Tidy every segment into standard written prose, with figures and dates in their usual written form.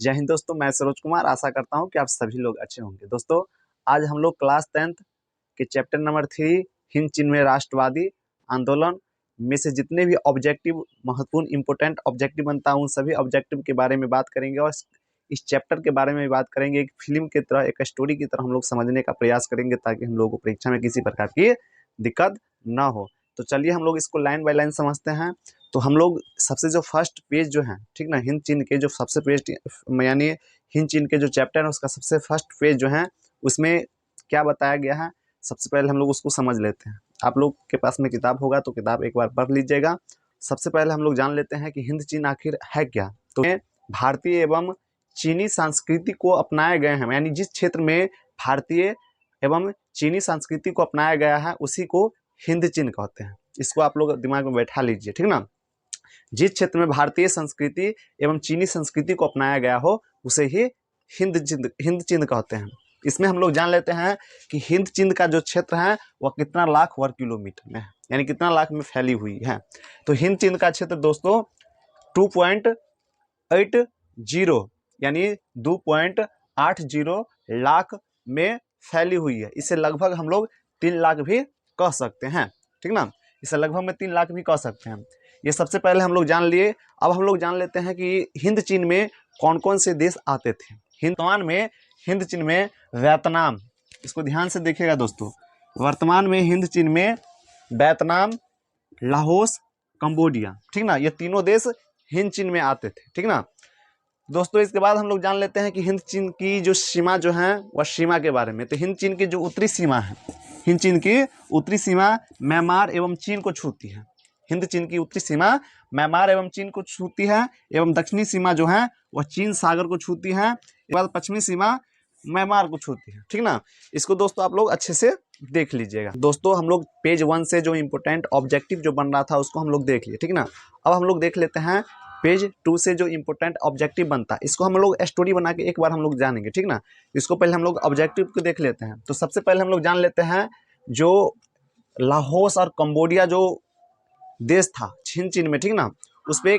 जय हिंद दोस्तों, मैं सरोज कुमार आशा करता हूं कि आप सभी लोग अच्छे होंगे। दोस्तों, आज हम लोग क्लास 10th के चैप्टर नंबर 3 हिंद चीन में राष्ट्रवादी आंदोलन में से जितने भी ऑब्जेक्टिव महत्वपूर्ण इंपोर्टेंट ऑब्जेक्टिव बनता है उन सभी ऑब्जेक्टिव के बारे में बात करेंगे और इस चैप्टर के बारे में भी बात करेंगे। एक फिल्म की तरह, एक स्टोरी की तरह हम लोग समझने का प्रयास करेंगे ताकि हम लोगों को परीक्षा में किसी प्रकार की दिक्कत ना हो। तो चलिए हम लोग इसको लाइन बाय लाइन समझते हैं। तो हम लोग सबसे जो फर्स्ट पेज जो है, ठीक ना, हिंद चीन के जो सबसे पेज यानी हिंद चीन के जो चैप्टर है उसका सबसे फर्स्ट पेज जो है उसमें क्या बताया गया है, सबसे पहले हम लोग उसको समझ लेते हैं। आप लोग के पास में किताब होगा तो किताब एक बार पढ़ लीजिएगा। सबसे पहले हम लोग जान लेते हैं कि हिंद चीन आखिर है क्या। तो भारतीय एवं चीनी संस्कृति को अपनाए गए हैं, यानी जिस क्षेत्र में भारतीय एवं चीनी संस्कृति को अपनाया गया है उसी को हिंद चीन कहते हैं। इसको आप लोग दिमाग में बैठा लीजिए, ठीक ना। जिस क्षेत्र में भारतीय संस्कृति एवं चीनी संस्कृति को अपनाया गया हो उसे ही हिंद चीन कहते हैं। इसमें हम लोग जान लेते हैं कि हिंद चीन का जो क्षेत्र है वह कितना लाख वर्ग किलोमीटर में है, यानी कितना लाख में फैली हुई है। तो हिंद चीन का क्षेत्र दोस्तों 2.80 यानी 2.80 लाख में फैली हुई है। इसे लगभग हम लोग 3 लाख भी कह सकते हैं, ठीक ना। इसे लगभग में 3 लाख भी कह सकते हैं। ये सबसे पहले हम लोग जान लिए। अब हम लोग जान लेते हैं कि हिंद चीन में कौन कौन से देश आते थे। वर्तमान में हिंद चीन में वियतनाम, इसको ध्यान से देखिएगा दोस्तों, वर्तमान में हिंद चीन में वियतनाम, लाओस, कंबोडिया, ठीक ना, ये तीनों देश हिंद चीन में आते थे, ठीक ना दोस्तों। इसके बाद हम लोग जान लेते हैं कि हिंद चीन की जो सीमा जो है वह सीमा के बारे में। तो हिंद चीन की जो उत्तरी सीमा है, हिंद चीन की उत्तरी सीमा म्यांमार एवं चीन को छूती है। हिंद चीन की उत्तरी सीमा म्यांमार एवं चीन को छूती है एवं दक्षिणी सीमा जो है वह चीन सागर को छूती है। इसके बाद पश्चिमी सीमा म्यांमार को छूती है, ठीक ना। इसको दोस्तों आप लोग अच्छे से देख लीजिएगा। दोस्तों हम लोग पेज 1 से जो इंपोर्टेंट ऑब्जेक्टिव जो बन रहा था उसको हम लोग देख लिए, ठीक ना। अब हम लोग देख लेते हैं पेज 2 से जो इंपोर्टेंट ऑब्जेक्टिव बनता है, इसको हम लोग स्टोरी बना के एक बार हम लोग जानेंगे, ठीक ना। इसको पहले हम लोग ऑब्जेक्टिव को देख लेते हैं। तो सबसे पहले हम लोग जान लेते हैं जो लाओस और कंबोडिया जो देश था हिंद चीन में, ठीक ना, उस पर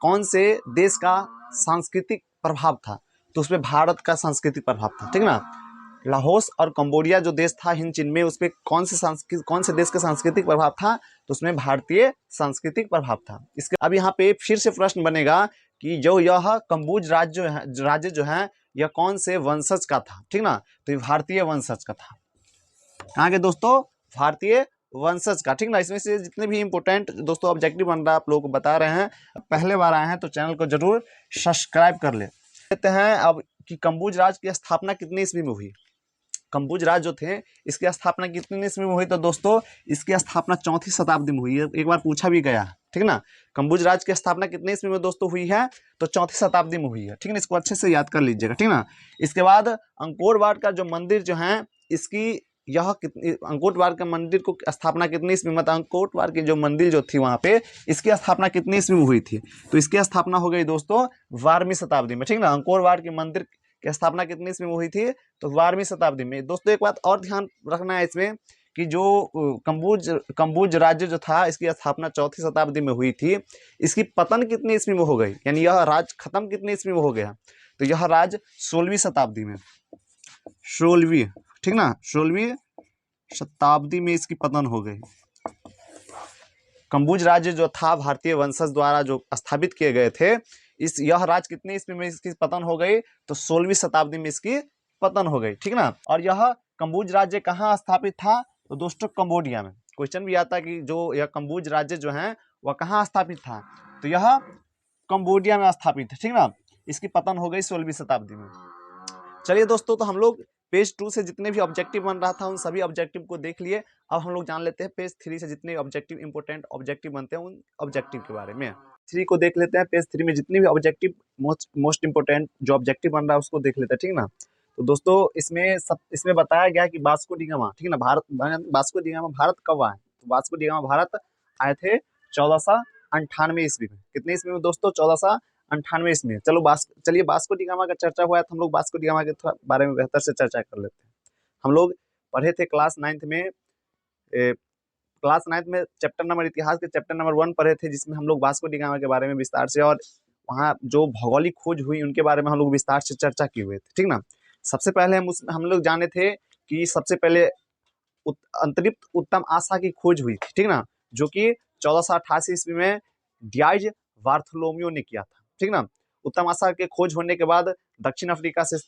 कौन से देश का सांस्कृतिक प्रभाव था। तो उसमें भारत का सांस्कृतिक प्रभाव था, ठीक ना। लाओस और कंबोडिया जो देश था हिंद चीन में उस पर कौन से देश का सांस्कृतिक प्रभाव था, तो उसमें भारतीय सांस्कृतिक प्रभाव था। इसके अब यहाँ पे फिर से प्रश्न बनेगा कि जो यह कंबोज राज्य जो है यह कौन से वंशज का था, ठीक ना। तो ये भारतीय वंशज का था। आगे दोस्तों भारतीय वंशज का, ठीक ना। इसमें से जितने भी इंपोर्टेंट दोस्तों ऑब्जेक्टिव बन रहा है आप लोगों को बता रहे हैं। पहले बार आए हैं तो चैनल को जरूर सब्सक्राइब कर लेते हैं। अब कि कंबोज राज्य की स्थापना कितनी ईस्वी में हुई। कंबोज राज्य जो थे इसकी स्थापना कितनी ईस्वी में हुई, तो दोस्तों इसकी स्थापना 4वीं शताब्दी में हुई है। एक बार पूछा भी गया, ठीक ना। कंबोज राज्य की स्थापना कितने ईस्वी में दोस्तों हुई है, तो 4वीं शताब्दी में हुई है, ठीक ना। इसको अच्छे से याद कर लीजिएगा, ठीक ना। इसके बाद अंकोर वाट का जो मंदिर जो है इसकी यह अंकोट वाट के मंदिर को स्थापना कितनी ईस्वी में, मतलब अंकोट वाट की जो मंदिर जो थी वहां पे इसकी स्थापना कितनी ईस्वी में हुई थी, तो इसकी स्थापना हो गई दोस्तों 12वीं शताब्दी में, ठीक ना। अंकोर वाट के मंदिर की स्थापना कितनी ईस्वी में हुई थी, तो 12वीं शताब्दी में। दोस्तों एक बात और ध्यान रखना है इसमें कि जो कंबोज राज्य जो था इसकी स्थापना 4वीं शताब्दी में हुई थी। इसकी पतन कितनी ईस्वी में हो गई, यानी यह राज्य खत्म कितनी ईस्वी में हो गया, तो यह राज्य 16वीं शताब्दी में, 16वीं, ठीक ना, 16वीं शताब्दी में इसकी पतन हो गई। कंबोज राज्य जो था भारतीय वंशज द्वारा जो स्थापित किए गए थे, यह राज्य कितने ईस्वी में इसकी पतन हो गई, तो 16वीं शताब्दी में इसकी पतन हो गई, ठीक ना। और यह कंबोज राज्य कहाँ स्थापित था, तो दोस्तों कंबोडिया में। क्वेश्चन भी आता कि जो यह कंबोज राज्य जो है वह कहाँ स्थापित था, तो यह कंबोडिया में स्थापित है, ठीक ना। इसकी पतन हो गई 16वीं शताब्दी में। चलिए दोस्तों, तो हम लोग पेज 2 से जितने भी ऑब्जेक्टिव बन रहा था उन सभी ऑब्जेक्टिव को देख लिए। अब हम लोग जान लेते हैं पेज 3 से जितने ऑब्जेक्टिव इंपोर्टेंट ऑब्जेक्टिव बनते हैं उन ऑब्जेक्टिव के बारे में। 3 को देख लेते हैं। पेज 3 में जितने भी ऑब्जेक्टिव मोस्ट इंपोर्टेंट जो ऑब्जेक्टिव बन रहा है उसको देख लेते हैं, ठीक ना। तो दोस्तों इसमें बताया गया कि वास्को डी गामा, ठीक ना, वास्को डी गामा भारत कब आए, तो वास्को डी गामा भारत आए थे 1498 ईस्वी में। कितने ईस्वी में दोस्तों, 1498 ईस्वी में। चलिए वास्को डी गामा का चर्चा हुआ है तो हम लोग वास्को डी गामा के बारे में बेहतर से चर्चा कर लेते हैं। हम लोग पढ़े थे क्लास 9th में चैप्टर नंबर इतिहास के चैप्टर नंबर 1 पढ़े थे, जिसमें हम लोग वास्को डी गामा के बारे में विस्तार से और वहाँ जो भौगोलिक खोज हुई उनके बारे में हम लोग विस्तार से चर्चा किए हुए थे, ठीक ना। सबसे पहले हम लोग जाने थे कि सबसे पहले अंतरिक्ष उत्तम आशा की खोज हुई थी, ठीक ना, जो कि 1488 ईस्वी में डियाज बार्थोलोमियो ने किया था, ठीक ना। उत्तम आशा के खोज होने के बाद दक्षिण अफ्रीका से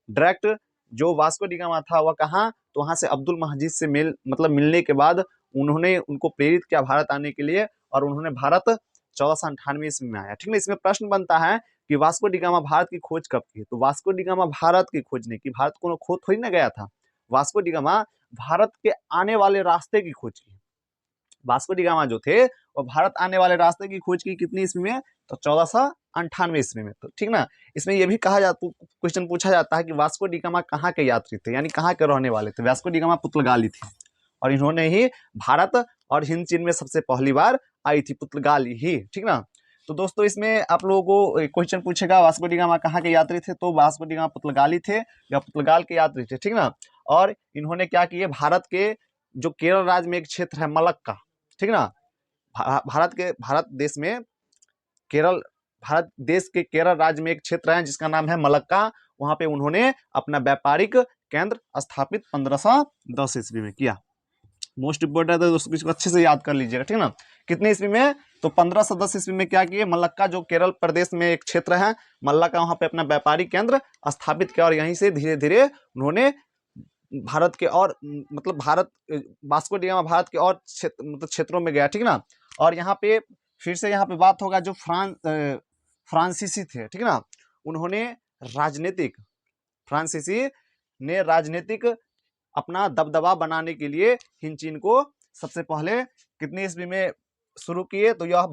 डायरेक्ट जो वास्को डी गामा था वह कहाँ, तो वहां से अब्दुल महजीद से मिलने के बाद उन्होंने उनको प्रेरित किया भारत आने के लिए, और उन्होंने भारत 1498 ईस्वी में आया, ठीक ना। इसमें प्रश्न बनता है कि वास्को डी गामा भारत की खोज कब की, तो वास्को डी गामा भारत की खोज नहीं की, भारत को खोज थोड़ी ना गया था। वास्को डी गामा भारत के आने वाले रास्ते की खोज की। वास्को डी गामा जो थे वो भारत आने वाले रास्ते की खोज की कितनी ईस्वी में, तो 1498 ईस्वी में, तो ठीक ना। इसमें यह भी कहा जाता, क्वेश्चन पूछा जाता है कि वास्को डी गामा कहाँ के यात्री थे, यानी कहाँ के रहने वाले थे। वास्को डी गामा पुर्तगाली थे, और इन्होंने ही भारत और हिंद चीन में सबसे पहली बार आई थी, पुर्तगाली ही, ठीक ना। तो दोस्तों इसमें आप लोगों को क्वेश्चन पूछेगा वास्को डी गामा कहाँ के यात्री थे, तो वास्को डी गामा पुर्तगाली थे या पुर्तगाल के यात्री थे, ठीक ना। और इन्होंने क्या किए, भारत के जो केरल राज्य में एक क्षेत्र है मलक्का, ठीक ना, भारत देश के केरल राज्य में एक क्षेत्र है जिसका नाम है मलक्का, वहां पे उन्होंने अपना व्यापारिक केंद्र स्थापित 1510 ईस्वी में किया। मोस्ट इंपोर्टेंट है दोस्तों, इसको अच्छे से याद कर लीजिएगा, ठीक ना। कितने ईस्वी में, तो 1510 ईस्वी में क्या किए, मलक्का जो केरल प्रदेश में एक क्षेत्र है मलक्का, वहां पे अपना व्यापारिक केंद्र स्थापित किया, और यहीं से धीरे धीरे उन्होंने भारत के और वास्को डी गामा भारत के और क्षेत्रों में गया, ठीक ना। और यहाँ पे फिर से यहाँ पे बात होगा जो फ्रांसीसी थे, ठीक ना, उन्होंने राजनीतिक अपना दबदबा बनाने के लिए हिंद चीन को सबसे पहले कितने ईस्वी में शुरू किए, तो यह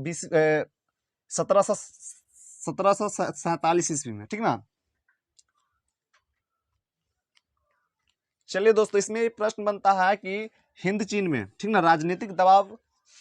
1747 ईस्वी में, ठीक ना। चलिए दोस्तों, इसमें प्रश्न बनता है कि हिंद चीन में, ठीक ना, राजनीतिक दबाव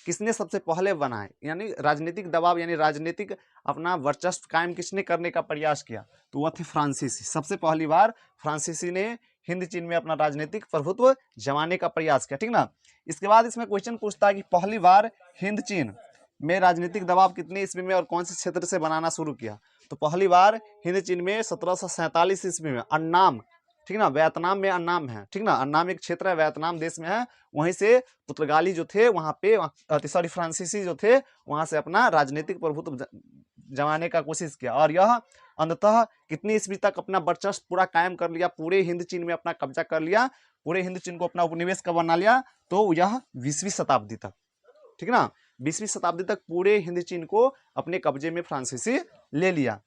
किसने सबसे पहले बनाए, यानी राजनीतिक दबाव यानी राजनीतिक अपना वर्चस्व कायम किसने करने का प्रयास किया, तो वह थे फ्रांसीसी। सबसे पहली बार फ्रांसीसी ने हिंद चीन में अपना राजनीतिक प्रभुत्व जमाने का प्रयास किया, ठीक ना। इसके बाद इसमें क्वेश्चन पूछता है कि पहली बार हिंद चीन में राजनीतिक दबाव कितने ईस्वी में और कौन से क्षेत्र से बनाना शुरू किया, तो पहली बार हिंद चीन में 1747 ईस्वी में अन्नाम, ठीक ना, वियतनाम में अन्नाम है, ठीक ना, अन्नाम एक क्षेत्र है, वियतनाम देश में है, वहीं से पुर्तगाली जो थे वहां पे फ्रांसीसी जो थे वहां से अपना राजनीतिक प्रभुत्व जमाने का कोशिश किया, और यह अंततः कितनी ईस्वी तक अपना वर्चस्व पूरा कायम कर लिया, पूरे हिंद चीन में अपना कब्जा कर लिया, पूरे हिंद चीन को अपना उपनिवेश का बना लिया, तो यह 20वीं शताब्दी तक, ठीक ना, 20वीं शताब्दी तक पूरे हिंद चीन को अपने कब्जे में फ्रांसीसी ले लिया।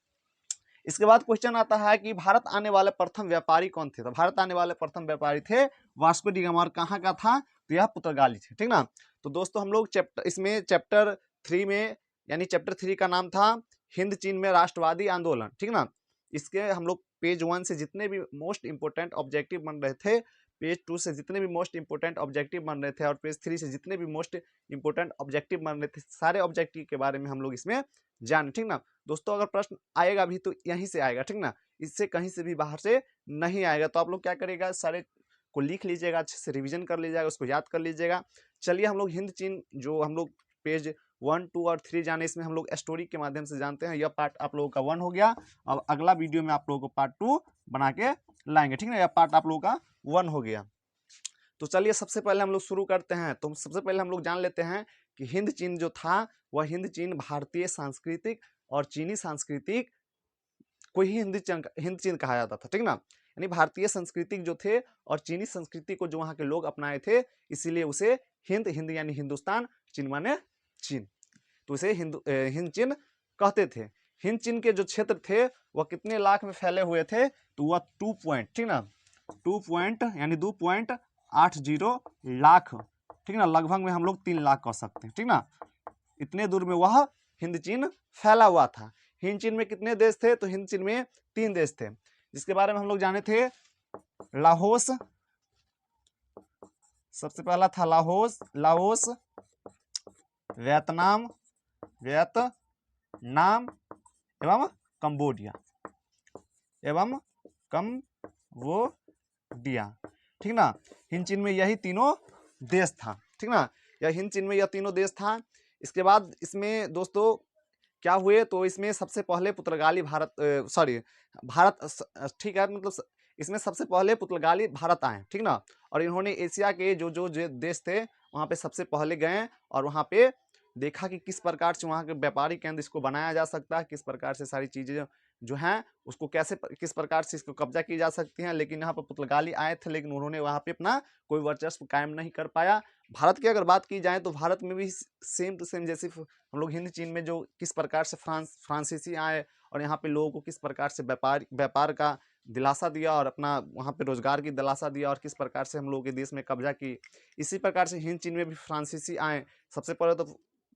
इसके बाद क्वेश्चन आता है कि भारत आने वाले प्रथम व्यापारी कौन थे, तो भारत आने वाले प्रथम व्यापारी थे वास्को डी गामा, और कहाँ का था, तो यह पुर्तगाली थे, ठीक ना। तो दोस्तों हम लोग चैप्टर 3 में, यानी चैप्टर 3 का नाम था हिंद चीन में राष्ट्रवादी आंदोलन, ठीक ना। इसके हम लोग पेज 1 से जितने भी मोस्ट इंपोर्टेंट ऑब्जेक्टिव बन रहे थे, पेज 2 से जितने भी मोस्ट इंपोर्टेंट ऑब्जेक्टिव बन रहे थे, और पेज 3 से जितने भी मोस्ट इंपोर्टेंट ऑब्जेक्टिव बन रहे थे, सारे ऑब्जेक्टिव के बारे में हम लोग इसमें जाने, ठीक ना। दोस्तों अगर प्रश्न आएगा भी तो यहीं से आएगा, ठीक ना, इससे कहीं से भी बाहर से नहीं आएगा। तो आप लोग क्या करेगा, सारे को लिख लीजिएगा, अच्छे से रिवीजन कर लीजिएगा, उसको याद कर लीजिएगा। चलिए हम लोग हिंद चीन जो हम लोग पेज 1, 2 और 3 जाने, इसमें हम लोग स्टोरी के माध्यम से जानते हैं। यह पार्ट आप लोगों का 1 हो गया, अब अगला वीडियो में आप लोगों को पार्ट 2 बना के लाएंगे, ठीक ना। यह पार्ट आप लोगों का 1 हो गया। तो चलिए सबसे पहले हम लोग शुरू करते हैं। तो सबसे पहले हम लोग जान लेते हैं कि हिंद चीन जो था वह हिंद चीन भारतीय सांस्कृतिक और चीनी सांस्कृतिक को ही हिंद चीन कहा जाता था, ठीक ना। यानी भारतीय संस्कृति जो थे और चीनी संस्कृति को जो वहाँ के लोग अपनाए थे, इसीलिए उसे हिंद यानी हिंदुस्तान, चीन माने चीन, तो उसे हिंद चीन कहते थे। हिंद चीन के जो क्षेत्र थे वह कितने लाख में फैले हुए थे, तो वह 2.80 लाख, ठीक ना, लगभग में हम लोग 3 लाख कह सकते हैं, ठीक ना। इतने दूर में वह हिंद चीन फैला हुआ था। हिंद चीन में कितने देश थे, तो हिंद चीन में 3 देश थे, जिसके बारे में हम लोग जाने थे। लाओस, सबसे पहला था लाओस, वियतनाम एवं कंबोडिया, ठीक ना। हिंद चीन में यही तीनों देश था, ठीक ना, यह हिंद चीन में यह तीनों देश था। इसके बाद इसमें दोस्तों क्या हुए, तो इसमें सबसे पहले पुर्तगाली भारत ठीक है, मतलब इसमें सबसे पहले पुर्तगाली भारत आए, ठीक ना। और इन्होंने एशिया के जो देश थे वहाँ पे सबसे पहले गए और वहाँ पे देखा कि किस प्रकार से वहाँ के व्यापारिक केंद्र इसको बनाया जा सकता है, किस प्रकार से सारी चीज़ें जो हैं उसको किस प्रकार से इसको कब्जा की जा सकती हैं। लेकिन यहाँ पर पुर्तगाली आए थे, लेकिन उन्होंने वहाँ पे अपना कोई वर्चस्व कायम नहीं कर पाया। भारत की अगर बात की जाए तो भारत में भी सेम टू सेम, जैसे हम लोग हिंद चीन में जो किस प्रकार से फ्रांसीसी आए और यहाँ पे लोगों को किस प्रकार से व्यापार का दिलासा दिया और अपना वहाँ पे रोजगार की दिलासा दिया और किस प्रकार से हम लोगों के देश में कब्जा की, इसी प्रकार से हिंद चीन में भी फ्रांसीसी आए। सबसे पहले तो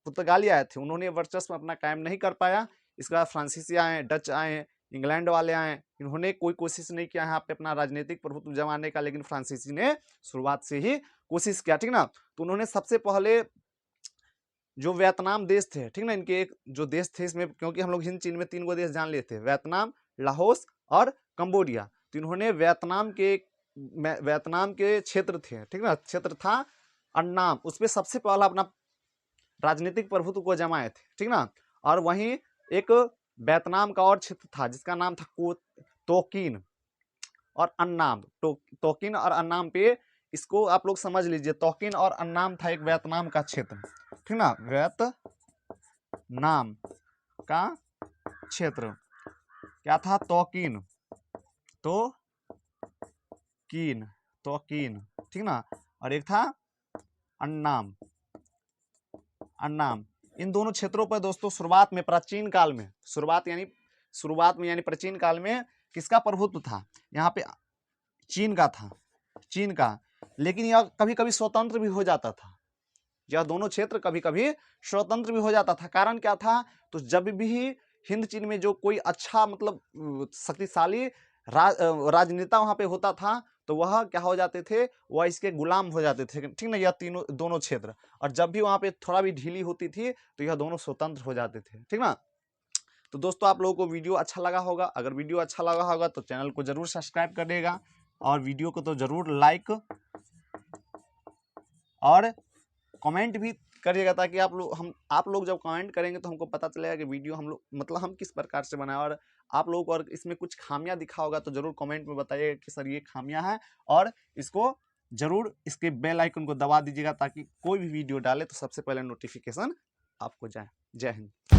पुर्तगाली आए थे, उन्होंने वर्चस्व अपना कायम नहीं कर पाया। इसके बाद फ्रांसीसी आए, डच आए, इंग्लैंड वाले आए, इन्होंने कोई कोशिश नहीं किया यहाँ पे अपना राजनीतिक प्रभुत्व जमाने का, लेकिन फ्रांसीसी ने शुरुआत से ही कोशिश किया, ठीक ना। तो उन्होंने सबसे पहले जो वियतनाम देश थे, ठीक ना, इनके एक जो देश थे इसमें, क्योंकि हम लोग हिंद चीन में 3 गो देश जान लिए थे, वियतनाम, लाहौस और कंबोडिया। तो इन्होंने वियतनाम के क्षेत्र थे, ठीक ना, क्षेत्र था अन्नाम, उसमें सबसे पहला अपना राजनीतिक प्रभुत्व को जमाए थे, ठीक ना। और वहीं एक वियतनाम का और क्षेत्र था जिसका नाम था तोकिन और अन्नाम। तोकिन और अन्नाम पे इसको आप लोग समझ लीजिए, तोकिन और अन्नाम था एक वियतनाम का क्षेत्र, ठीक ना, वियतनाम का क्षेत्र क्या था, तोकिन, ठीक ना, और एक था अन्नाम। इन दोनों क्षेत्रों पर दोस्तों शुरुआत में प्राचीन काल में यानी प्राचीन काल में किसका प्रभुत्व था, यहाँ पे चीन का। लेकिन यह कभी कभी स्वतंत्र भी हो जाता था, यह दोनों क्षेत्र कभी कभी स्वतंत्र भी हो जाता था। कारण क्या था, तो जब भी हिंद चीन में जो कोई अच्छा मतलब शक्तिशाली राजनेता वहां पे होता था तो वह क्या हो जाते थे, वह इसके गुलाम हो जाते थे, ठीक ना, यह दोनों क्षेत्र। और जब भी वहां पे थोड़ा भी ढीली होती थी तो यह दोनों स्वतंत्र हो जाते थे, ठीक ना। तो दोस्तों आप लोगों को वीडियो अच्छा लगा होगा, अगर वीडियो अच्छा लगा होगा तो चैनल को जरूर सब्सक्राइब करिएगा और वीडियो को तो जरूर लाइक और कमेंट भी करिएगा, ताकि आप लोग जब कमेंट करेंगे तो हमको पता चलेगा कि वीडियो हम किस प्रकार से बनाए। और आप लोगों को अगर इसमें कुछ खामियां दिखा होगा तो जरूर कमेंट में बताइएगा कि सर ये खामियां हैं, और इसको जरूर इसके बेल आइकन को दबा दीजिएगा ताकि कोई भी वीडियो डाले तो सबसे पहले नोटिफिकेशन आपको जाए। जय हिंद।